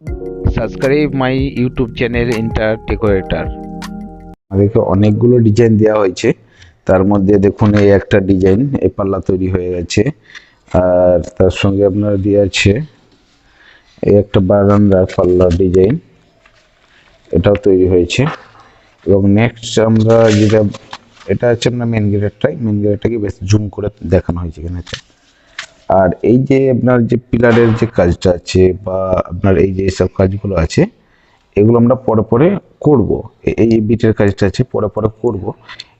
Subscribe my YouTube channel interdecorator. আমাদেরকে অনেকগুলো design দেওয়া হয়েছে, তার মধ্যে দেখুন এই একটা ডিজাইন এই পাল্লা তৈরি হয়ে গেছে, আর তার সঙ্গে আপনার দিয়ে আছে এই একটা বারান্দার পাল্লা ডিজাইন, এটাও তৈরি হয়েছে। এবং নেক্সট আমরা যেটা, এটা হচ্ছে আপনার মেন গেটটাকে বেশ জুম করে দেখানো হয়েছে এখানে। আর এই যে আপনার যে পিলারের যে কাজটা আছে বা আপনার এই যে সব কাজগুলো আছে, এগুলো আমরা পরে পরে করব। এই বিটের কাজটা আছে পরে পরে করব,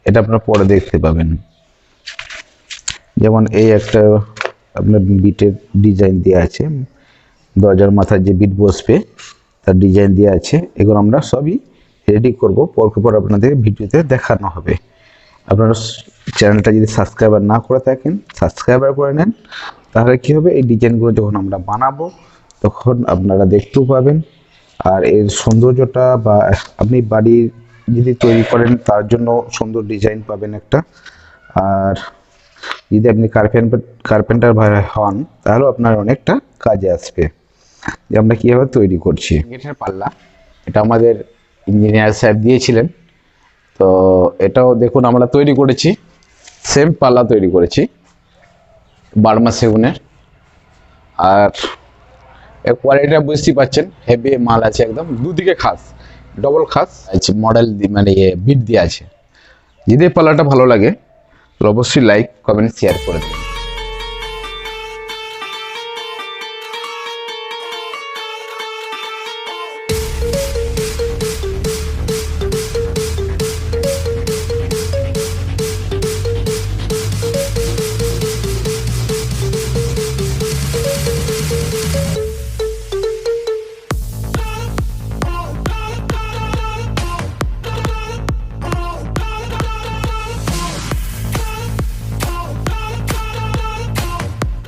এটা আপনারা পরে দেখতে পাবেন। যেমন এই একটা আপনার বিটের ডিজাইন দেওয়া আছে, দরজার মাথায় যে বিট বসবে তার ডিজাইন দেওয়া আছে। এগুলো আমরা সবই রেডি করব, পর আপনাদের ভিডিওতে দেখানো হবে। আপনারা চ্যানেলটা যদি সাবস্ক্রাইবার না করে থাকেন, সাবস্ক্রাইবার করে নেন, তাহলে কী হবে, এই ডিজাইনগুলো যখন আমরা বানাবো তখন আপনারা দেখতেও পাবেন। আর এর সৌন্দর্যটা, বা আপনি বাড়ি যদি তৈরি করেন তার জন্য সুন্দর ডিজাইন পাবেন একটা। আর যদি আপনি কার্পেন্টার ভাই হন, তাহলেও আপনার অনেকটা কাজে আসবে। যে আমরা কীভাবে তৈরি করছি গেটের পাল্লা, এটা আমাদের ইঞ্জিনিয়ার সাহেব দিয়েছিলেন। তো এটাও দেখুন আমরা তৈরি করেছি, সেম পাল্লা তৈরি করেছি বার্মা সেগুনের। আর এর কোয়ালিটিটা বুঝতেই পাচ্ছেন, হেভি মাল আছে একদম, দুদিকে খাস, ডবল খাস আছে, মডেল মানে বিট দিয়ে আছে। যদি পাল্লাটা ভালো লাগে তাহলে অবশ্যই লাইক কমেন্ট শেয়ার করে দেবেন।